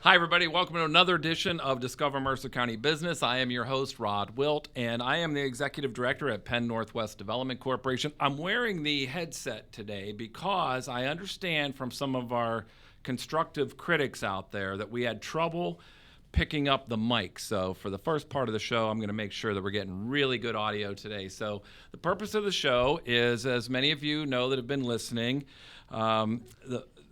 Hi, everybody. Welcome to another edition of Discover Mercer County Business. I am your host, Rod Wilt, and I am the Executive Director at Penn-Northwest Development Corporation. I'm wearing the headset today because I understand from some of our constructive critics out there that we had trouble picking up the mic. So for the first part of the show, I'm going to make sure that we're getting really good audio today. So the purpose of the show is, as many of you know that have been listening,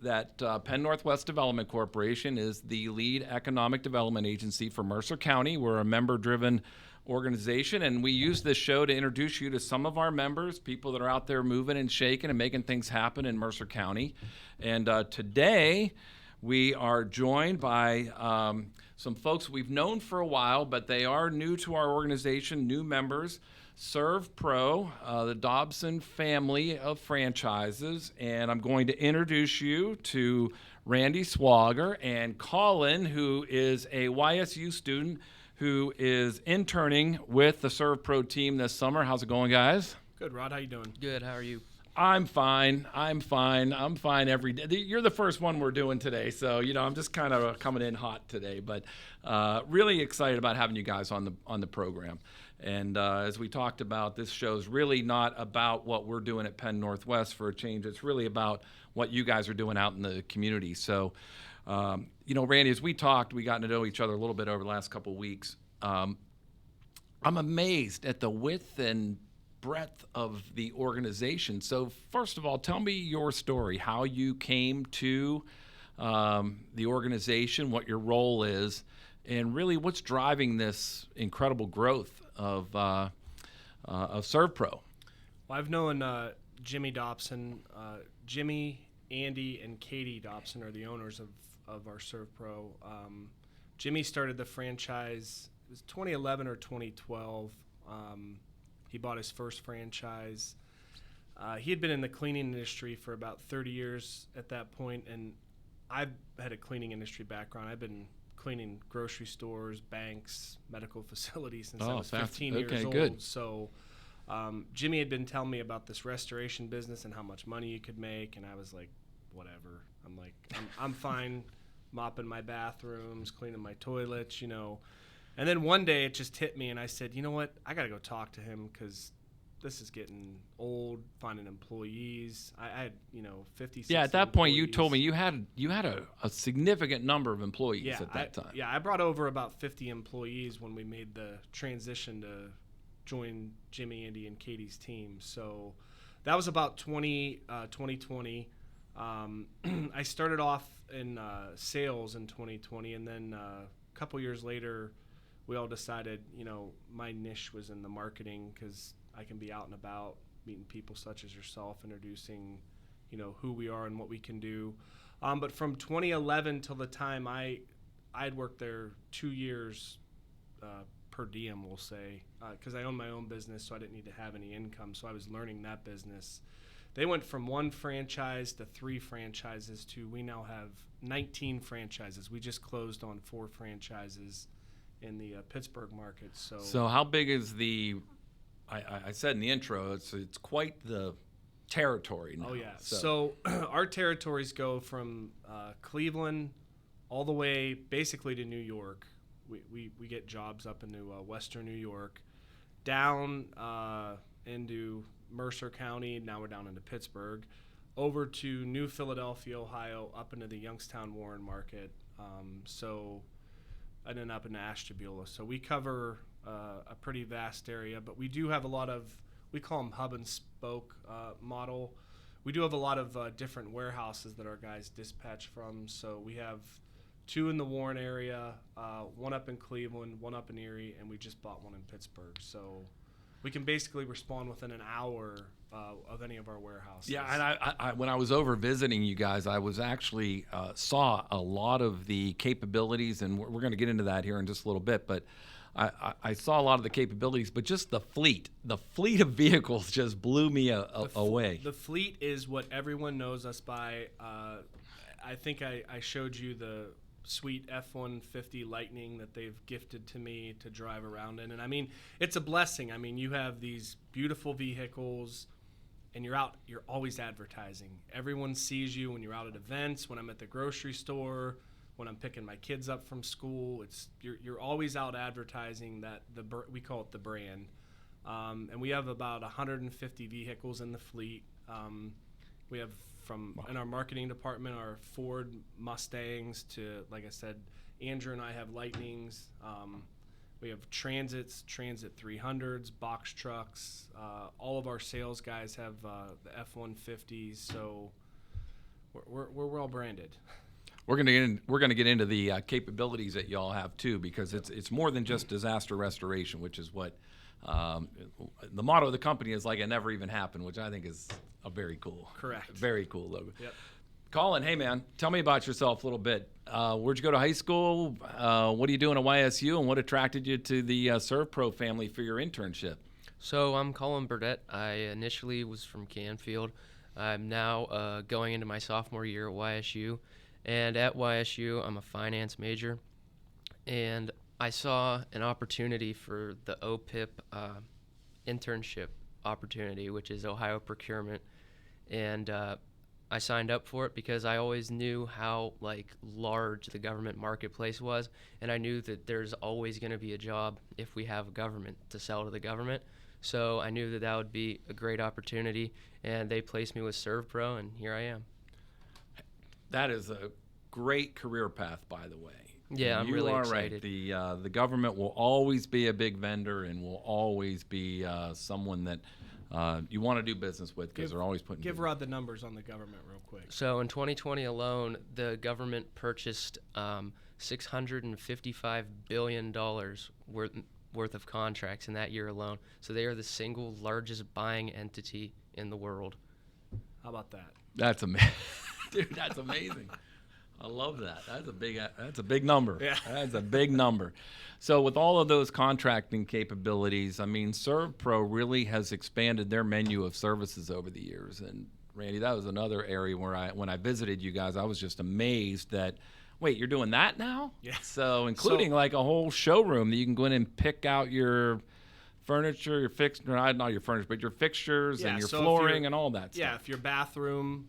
Penn-Northwest Development Corporation is the lead economic development agency for Mercer County. We're a member-driven organization, and we use this show to introduce you to some of our members, people that are out there moving and shaking and making things happen in Mercer County. And today, we are joined by some folks we've known for a while, but they are new to our organization, new members. SERVPRO, the Dobson family of franchises, and I'm going to introduce you to Randy Swogger and Colin, who is a YSU student who is interning with the SERVPRO team this summer. How's it going, guys? Good, Rod. How you doing? Good. How are you? I'm fine every day. You're the first one we're doing today, so I'm just kind of coming in hot today, but really excited about having you guys on the program. And as we talked about, this show's really not about what we're doing at Penn-Northwest for a change. It's really about what you guys are doing out in the community. So, Randy, as we talked, we got to know each other a little bit over the last couple of weeks. I'm amazed at the width and breadth of the organization. So first of all, tell me your story, how you came to the organization, what your role is, and really what's driving this incredible growth of SERVPRO. Well, I've known Jimmy Dobson. Jimmy, Andy, and Katie Dobson are the owners of our SERVPRO. Jimmy started the franchise, it was 2011 or 2012. He bought his first franchise. He had been in the cleaning industry for about 30 years at that point, and I've had a cleaning industry background. I've been cleaning grocery stores, banks, medical facilities since I was 15 years old. Good. So Jimmy had been telling me about this restoration business and how much money you could make, and I was like, whatever. I'm fine mopping my bathrooms, cleaning my toilets, And then one day it just hit me, and I said, you know what? I got to go talk to him because this is getting old, finding employees. I had, 50, 60 at that point, employees. you told me you had a significant number of employees at that time. Yeah, I brought over about 50 employees when we made the transition to join Jimmy, Andy, and Katie's team. So that was about 2020. I started off in sales in 2020, and then a couple years later, we all decided, my niche was in the marketing because I can be out and about meeting people such as yourself, introducing, who we are and what we can do. But from 2011 till the time I'd worked there 2 years per diem, we'll say, because I own my own business, so I didn't need to have any income. So I was learning that business. They went from 1 franchise to 3 franchises to we now have 19 franchises. We just closed on 4 franchises in the Pittsburgh market. So how big is the? I said in the intro, it's quite the territory now. Oh yeah. So our territories go from Cleveland all the way basically to New York. We get jobs up into Western New York, down into Mercer County. Now we're down into Pittsburgh, over to New Philadelphia, Ohio, up into the Youngstown Warren market. And then up into Ashtabula. So we cover a pretty vast area, but we do have a lot of, we call them hub and spoke model. We do have a lot of different warehouses that our guys dispatch from. So we have 2 in the Warren area, 1 up in Cleveland, 1 up in Erie, and we just bought 1 in Pittsburgh. So we can basically respond within an hour of any of our warehouses. Yeah, and I when I was over visiting you guys, I was actually saw a lot of the capabilities, and we're going to get into that here in just a little bit, but I saw a lot of the capabilities, but just the fleet of vehicles just blew me away. The fleet is what everyone knows us by. I think I showed you the sweet F-150 Lightning that they've gifted to me to drive around in. And I mean, it's a blessing. I mean, you have these beautiful vehicles and you're always advertising. Everyone sees you when you're out at events, when I'm at the grocery store, when I'm picking my kids up from school. You're always out advertising that we call it the brand. And we have about 150 vehicles in the fleet. We have in our marketing department, our Ford Mustangs to, like I said, Andrew and I have Lightnings. We have Transits, Transit 300s, box trucks. All of our sales guys have the F-150s, so we're well branded. We're gonna get into the capabilities that y'all have too, because it's more than just disaster restoration, which is what the motto of the company is, like it never even happened, which I think is a very cool, very cool logo. Yep. Colin, hey man, tell me about yourself a little bit. Where'd you go to high school? What are you doing at YSU, and what attracted you to the SERVPRO family for your internship? So I'm Colin Burdette. I initially was from Canfield. I'm now going into my sophomore year at YSU. And at YSU, I'm a finance major. And I saw an opportunity for the OPIP internship opportunity, which is Ohio Procurement. And I signed up for it because I always knew how large the government marketplace was, and I knew that there's always going to be a job if we have a government to sell to the government. So I knew that would be a great opportunity, and they placed me with SERVPRO, and here I am. That is a great career path, by the way. Yeah, I'm really excited. Right. The government will always be a big vendor and will always be someone that you want to do business with, because they're always putting. Give Rod the numbers on the government real quick. So in 2020 alone, the government purchased $655 billion worth of contracts in that year alone. So they are the single largest buying entity in the world. How about that? That's amazing. Dude, that's amazing. I love that. That's a big number. Yeah. That's a big number. So with all of those contracting capabilities, I mean, SERVPRO really has expanded their menu of services over the years. And Randy, that was another area where when I visited you guys, I was just amazed that, wait, you're doing that now? Yeah. So including like a whole showroom that you can go in and pick out your furniture, your not your furniture, but your fixtures and your flooring and all that stuff. Yeah, if your bathroom,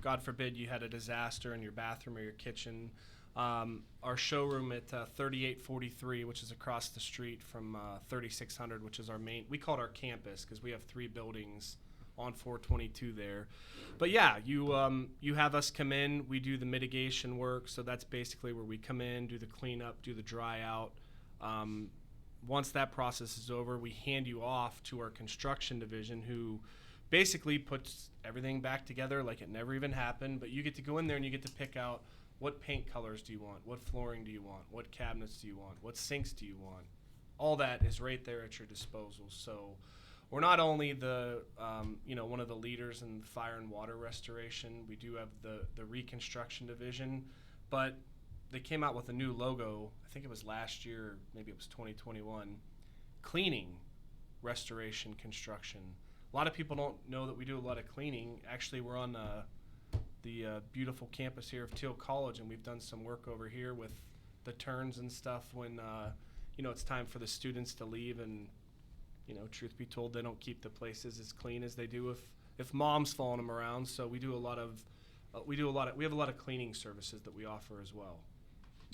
God forbid you had a disaster in your bathroom or your kitchen. Our showroom at 3843, which is across the street from 3600, which is our main, we call it our campus because we have 3 buildings on 422 there. But yeah, you have us come in, we do the mitigation work, so that's basically where we come in, do the cleanup, do the dry out. Once that process is over, we hand you off to our construction division, who basically puts everything back together like it never even happened. But you get to go in there and you get to pick out, what paint colors do you want, what flooring do you want, what cabinets do you want, what sinks do you want. All that is right there at your disposal. So we're not only the one of the leaders in fire and water restoration. We do have the reconstruction division, but they came out with a new logo, I think it was last year, maybe it was 2021, cleaning, restoration, construction. A lot of people don't know that we do a lot of cleaning. Actually, we're on the beautiful campus here of Teal College, and we've done some work over here with the turns and stuff when it's time for the students to leave. And truth be told, they don't keep the places as clean as they do if mom's following them around. So we have a lot of cleaning services that we offer as well.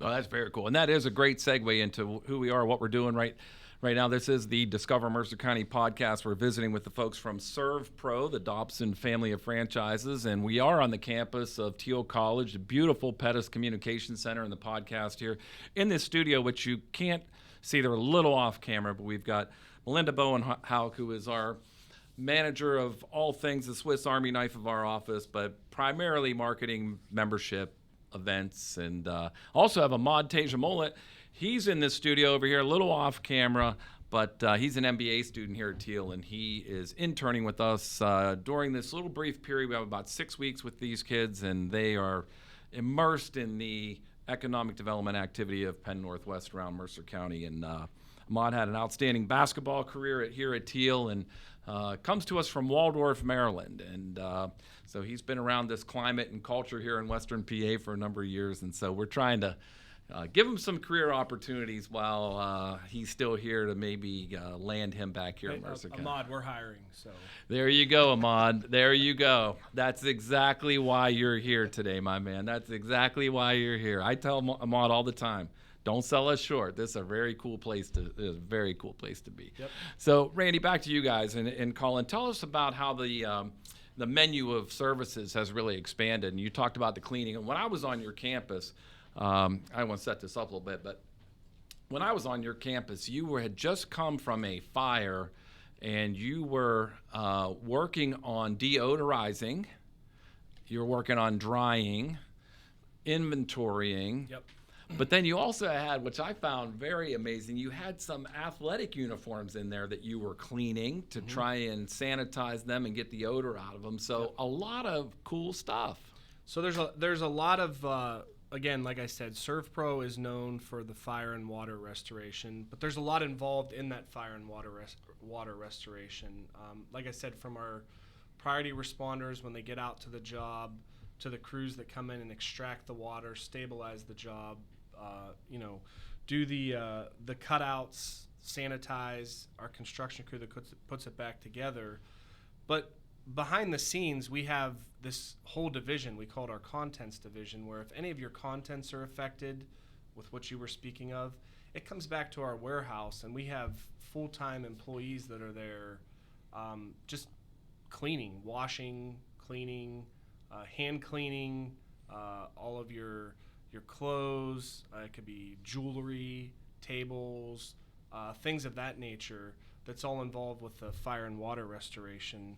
Oh, that's very cool. And that is a great segue into who we are, what we're doing right now. This is the Discover Mercer County podcast. We're visiting with the folks from SERVPRO, the Dobson family of franchises, and we are on the campus of Teal College, the beautiful Pettis Communication Center, and the podcast here in this studio, which you can't see. They're a little off camera, but we've got Melinda Bowen-Hauk, who is our manager of all things, the Swiss Army knife of our office, but primarily marketing, membership, events, and also have Ahmad Tejamolet. He's in this studio over here, a little off camera, but he's an MBA student here at Teal, and he is interning with us during this little brief period. We have about 6 weeks with these kids, and they are immersed in the economic development activity of Penn-Northwest around Mercer County. And Ahmad had an outstanding basketball career here at Teal, and comes to us from Waldorf, Maryland. And so he's been around this climate and culture here in Western PA for a number of years, and so we're trying to give him some career opportunities while he's still here to maybe land him back here in Mercer County. Ahmad, we're hiring. So There you go, Ahmad. There you go. That's exactly why you're here today, my man. That's exactly why you're here. I tell Ahmad all the time, don't sell us short. This is a very cool place to be. Yep. So, Randy, back to you guys, and Colin, tell us about how the menu of services has really expanded. And you talked about the cleaning. And when I was on your campus, I want to set this up a little bit, but when I was on your campus, you had just come from a fire, and you were working on deodorizing. You were working on drying, inventorying. Yep. But then you also had, which I found very amazing, you had some athletic uniforms in there that you were cleaning to try and sanitize them and get the odor out of them. So a lot of cool stuff. So there's a lot of again, like I said, SERVPRO is known for the fire and water restoration, but there's a lot involved in that fire and water restoration. Like I said, from our priority responders when they get out to the job, to the crews that come in and extract the water, stabilize the job, do the cutouts, sanitize, our construction crew that puts it back together. But behind the scenes, we have this whole division. We call it our contents division, where if any of your contents are affected with what you were speaking of, it comes back to our warehouse, and we have full-time employees that are there just cleaning, washing, cleaning, hand cleaning, all of your clothes. It could be jewelry, tables, things of that nature. That's all involved with the fire and water restoration.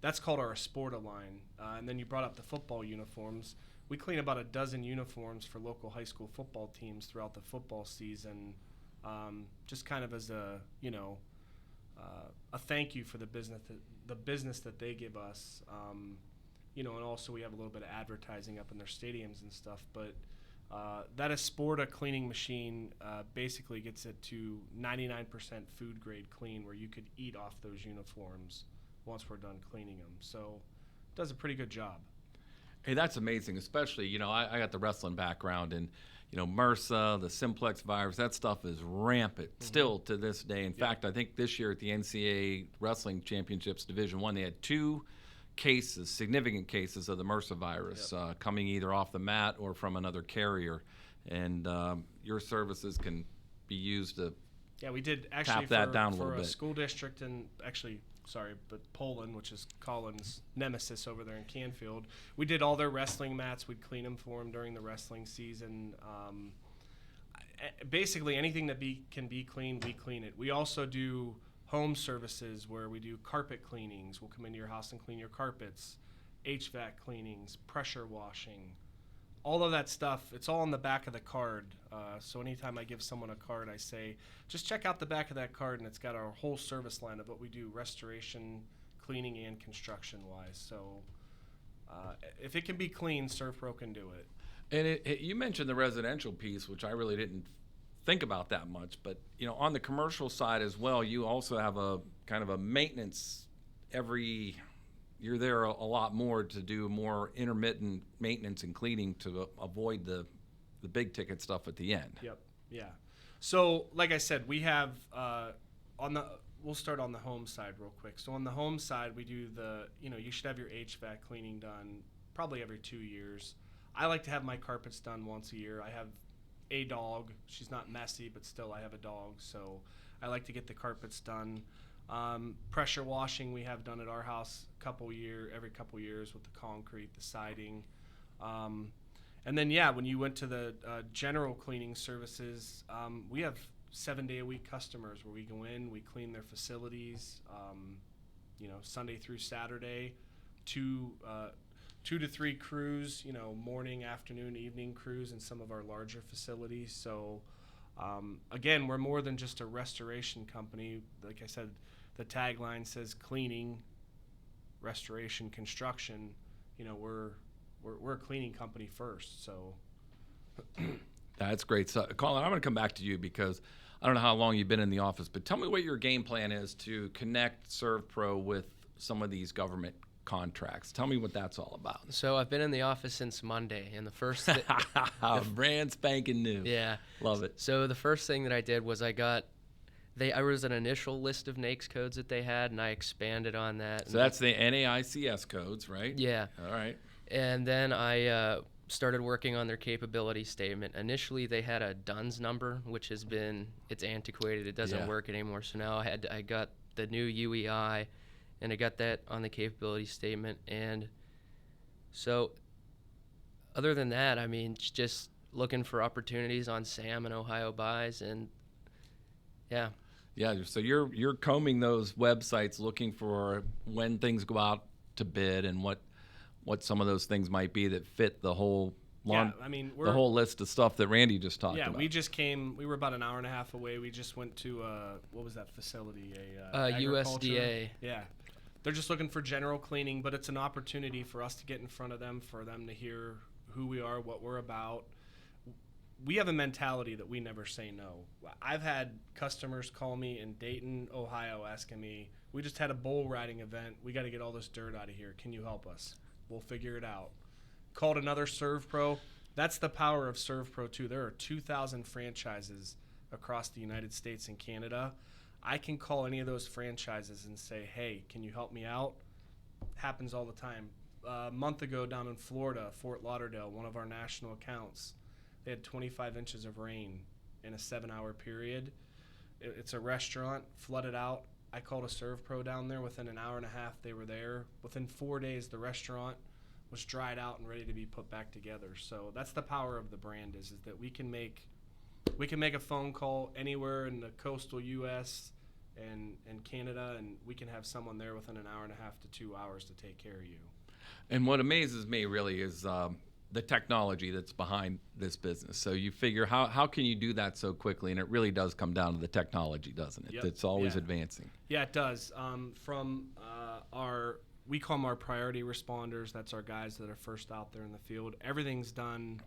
That's called our Esporta line. And then you brought up the football uniforms. We clean about a dozen uniforms for local high school football teams throughout the football season, just kind of as a thank you for the business that they give us. And also we have a little bit of advertising up in their stadiums and stuff. But that Esporta cleaning machine basically gets it to 99% food grade clean, where you could eat off those uniforms once we're done cleaning them. So it does a pretty good job. Hey, that's amazing, especially, I got the wrestling background, and, MRSA, the simplex virus, that stuff is rampant still to this day. In fact, I think this year at the NCAA Wrestling Championships Division I, they had 2 significant cases of the MRSA virus coming either off the mat or from another carrier. And your services can be used to we did actually tap that down a little for a bit. School district, and but Poland, which is Colin's nemesis over there in Canfield. We did all their wrestling mats. We'd clean them for them during the wrestling season. Basically, anything that can be cleaned, we clean it. We also do home services where we do carpet cleanings. We'll come into your house and clean your carpets, HVAC cleanings, pressure washing, all of that stuff. It's all on the back of the card. So anytime I give someone a card, I say, just check out the back of that card, and it's got our whole service line of what we do, restoration, cleaning, and construction-wise. So if it can be clean, SERVPRO can do it. And you mentioned the residential piece, which I really didn't think about that much. But, on the commercial side as well, you also have a kind of a maintenance you're there a lot more to do more intermittent maintenance and cleaning to avoid the big-ticket stuff at the end. Yep, yeah. So, like I said, we have we'll start on the home side real quick. So on the home side, we do you should have your HVAC cleaning done probably every 2 years. I like to have my carpets done once a year. I have a dog. She's not messy, but still I have a dog, so I like to get the carpets done. Pressure washing we have done at our house every couple years with the concrete, the siding. And then, when you went to the general cleaning services, we have 7-day-a-week customers where we go in, we clean their facilities, Sunday through Saturday, 2 to 3 crews, morning, afternoon, evening crews in some of our larger facilities. So, again, we're more than just a restoration company. Like I said, the tagline says cleaning, restoration, construction. We're a cleaning company first. So that's great. So, Colin, I'm going to come back to you because I don't know how long you've been in the office, but tell me what your game plan is to connect SERVPRO with some of these government contracts. Tell me what that's all about. So I've been in the office since Monday, and the first Brand spanking new. yeah, Love it. so the first thing that I did was I was an initial list of NAICS codes that they had, and I expanded on that. So that's the NAICS codes, right? Yeah. All right. And then I started working on their capability statement. Initially, they had a DUNS number, which it's antiquated. It doesn't work anymore. So now I got the new UEI, and I got that on the capability statement. And so other than that, I mean, just looking for opportunities on SAM and Ohio buys, and yeah. Yeah, so you're combing those websites looking for when things go out to bid and what some of those things might be that fit the whole the whole list of stuff that Randy just talked about. Yeah, we were about an hour and a half away. We just went to what was that facility? USDA. Yeah. They're just looking for general cleaning, but it's an opportunity for us to get in front of them, for them to hear who we are, what we're about. We have a mentality that we never say no. I've had customers call me in Dayton, Ohio, asking me, we just had a bull riding event. We got to get all this dirt out of here. Can you help us? We'll figure it out. Called another SERVPRO. That's the power of SERVPRO too. There are 2,000 franchises across the United States and Canada. I can call any of those franchises and say, hey, can you help me out? Happens all the time. A month ago down in Florida, Fort Lauderdale, one of our national accounts, they had 25 inches of rain in a 7-hour period. It's a restaurant, flooded out. I called a SERVPRO down there. Within an hour and a half, they were there. Within 4 days, the restaurant was dried out and ready to be put back together. So that's the power of the brand is that we can make a phone call anywhere in the coastal U.S. and Canada, and we can have someone there within an hour and a half to 2 hours to take care of you. And what amazes me really is the technology that's behind this business. So you figure how can you do that so quickly? And it really does come down to the technology, doesn't it? Yep. It's always advancing. Yeah, it does. We call them our priority responders. That's our guys that are first out there in the field. Everything's done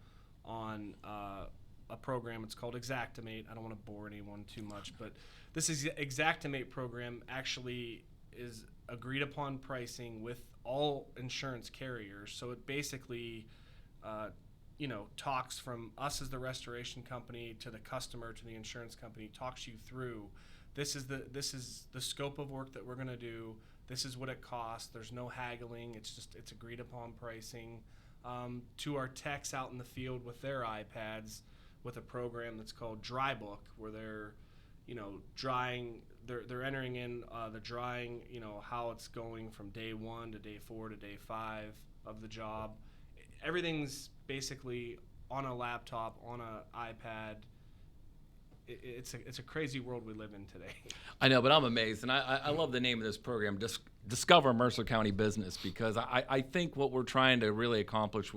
on a program. It's called Xactimate. I don't want to bore anyone too much, but this Xactimate program actually is agreed upon pricing with all insurance carriers. So it basically talks from us as the restoration company to the customer to the insurance company, talks you through this is the scope of work that we're going to do. This is what it costs. There's no haggling. It's agreed upon pricing. To our techs out in the field with their iPads with a program that's called Dry Book, where they're drying. They're entering in the drying, how it's going from day 1 to day 4 to day 5 of the job. Everything's basically on a laptop, on an iPad. It's a crazy world we live in today. I know, but I'm amazed, and I love the name of this program, Discover Mercer County Business, because I think what we're trying to really accomplish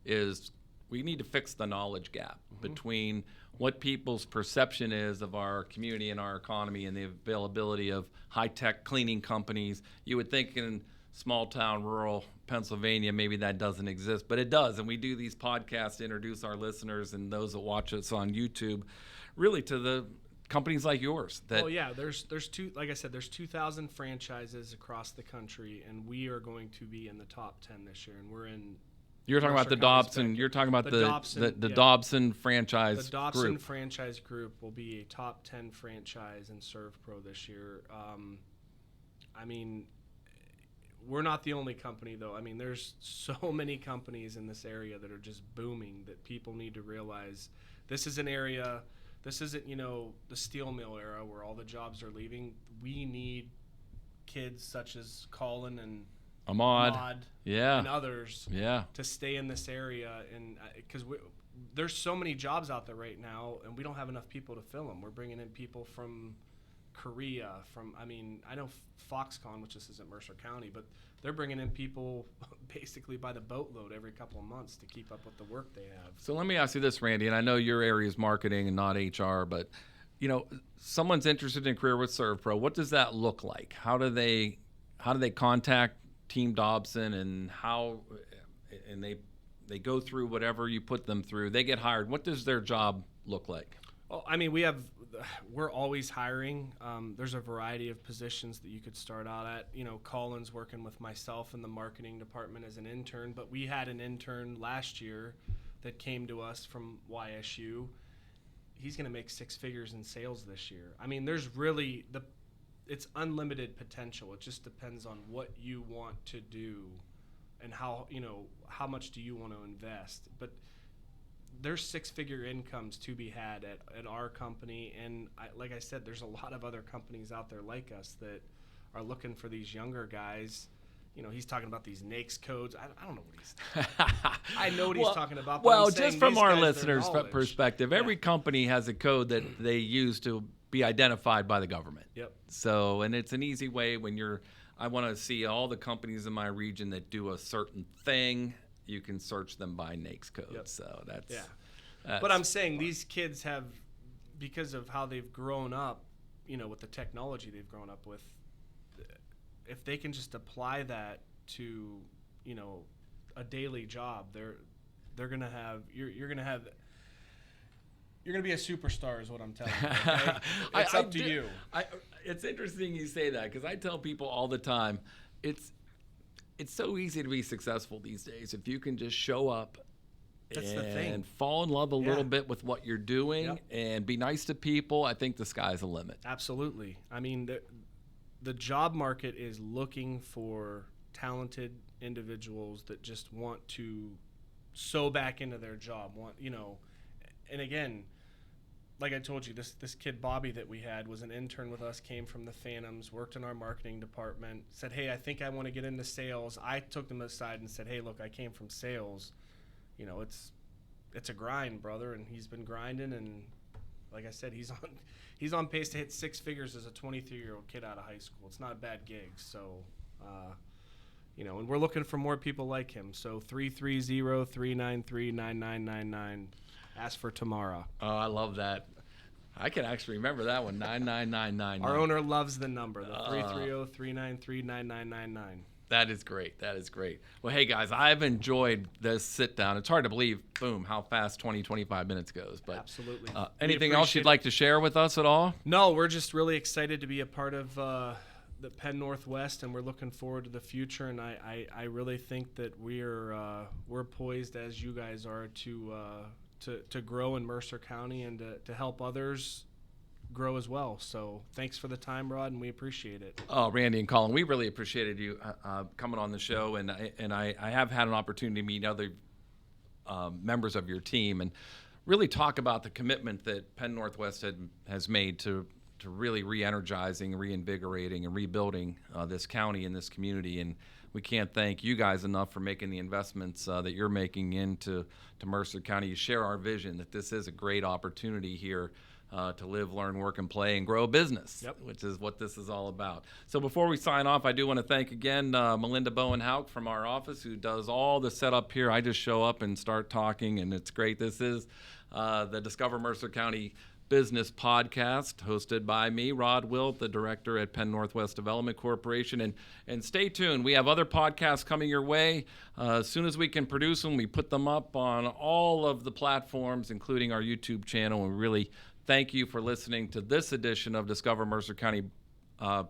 is we need to fix the knowledge gap between what people's perception is of our community and our economy and the availability of high-tech cleaning companies. You would think in small-town, rural Pennsylvania, maybe that doesn't exist, but it does, and we do these podcasts to introduce our listeners and those that watch us on YouTube really to the companies like yours. There's 2,000 franchises across the country, and we are going to be in the top 10 this year, and we're in. You're talking about the Dobson. You're talking about the Dobson franchise group. The Dobson franchise group will be a top 10 franchise in SERVPRO this year. We're not the only company, though. There's so many companies in this area that are just booming that people need to realize this is an area. This isn't, the steel mill era where all the jobs are leaving. We need kids such as Colin and Ahmad and others to stay in this area, and because there's so many jobs out there right now, and we don't have enough people to fill them. We're bringing in people from Korea, I know Foxconn, which this isn't Mercer County, but they're bringing in people basically by the boatload every couple of months to keep up with the work they have. So let me ask you this, Randy, and I know your area is marketing and not HR, but someone's interested in a career with SERVPRO. What does that look like? How do they contact Team Dobson, and they go through whatever you put them through? They get hired. What does their job look like? Oh, I mean, we're always hiring. There's a variety of positions that you could start out at. You know, Colin's working with myself in the marketing department as an intern, but we had an intern last year that came to us from YSU. He's going to make 6 figures in sales this year. I mean, there's really it's unlimited potential. It just depends on what you want to do and how much do you want to invest. But there's 6-figure incomes to be had at our company, and like I said, there's a lot of other companies out there like us that are looking for these younger guys. You know, he's talking about these NAICS codes. I don't know what he's I know what he's talking about. But well, I'm saying just from these our guys, their listeners' knowledge. perspective, every company has a code that they use to be identified by the government. Yep. So, and it's an easy way when I want to see all the companies in my region that do a certain thing. You can search them by NAICS codes. Yep. So that's. Yeah. But I'm saying these kids have, because of how they've grown up, you know, with the technology they've grown up with, if they can just apply that to, you know, a daily job, they're gonna have you're gonna be a superstar, is what I'm telling you. Okay? It's up to you. It's interesting you say that, because I tell people all the time, it's so easy to be successful these days if you can just show up. That's the thing. And fall in love a little bit with what you're doing and be nice to people. I think the sky's the limit. Absolutely. I mean, the job market is looking for talented individuals that just want to sew back into their job. And again, like I told you, this kid Bobby that we had was an intern with us, came from the Phantoms, worked in our marketing department, said, hey, I think I want to get into sales. I took them aside and said, hey, look, I came from sales. You know, it's a grind, brother, and he's been grinding, and like I said, he's on pace to hit 6 figures as a 23-year-old kid out of high school. It's not a bad gig. So, you know, and we're looking for more people like him. So 330-393-9999. Ask for Tamara. Oh, I love that. I can actually remember that one, 9999. Our owner loves the number, the 330-393-9999. That is great. That is great. Well, hey, guys, I've enjoyed this sit-down. It's hard to believe, boom, how fast 20, 25 minutes goes. But absolutely. Anything else you'd like to share with us at all? No, we're just really excited to be a part of the Penn-Northwest, and we're looking forward to the future. And I really think that we're poised, as you guys are, to grow in Mercer County and to help others grow as well. So thanks for the time, Rod, and we appreciate it. Oh, Randy and Colin, we really appreciated you coming on the show, and I have had an opportunity to meet other members of your team and really talk about the commitment that Penn-Northwest has made to really re-energizing, reinvigorating, and rebuilding this county and this community. And we can't thank you guys enough for making the investments that you're making into Mercer County. You share our vision that this is a great opportunity here to live, learn, work, and play, and grow a business, which is what this is all about. So before we sign off, I do want to thank again Melinda Bowen-Hauk from our office, who does all the setup here. I just show up and start talking, and it's great. This is the Discover Mercer County Business Podcast, hosted by me, Rod Wilt, the director at Penn-Northwest Development Corporation. And stay tuned. We have other podcasts coming your way. As soon as we can produce them, we put them up on all of the platforms, including our YouTube channel. And we really thank you for listening to this edition of Discover Mercer County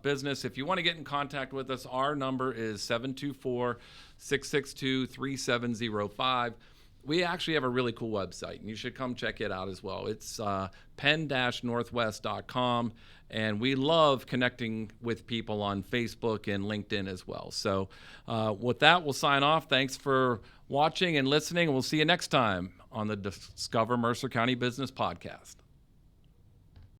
Business. If you want to get in contact with us, our number is 724-662-3705. We actually have a really cool website, and you should come check it out as well. It's penn-northwest.com, and we love connecting with people on Facebook and LinkedIn as well. So with that, we'll sign off. Thanks for watching and listening, and we'll see you next time on the Discover Mercer County Business Podcast.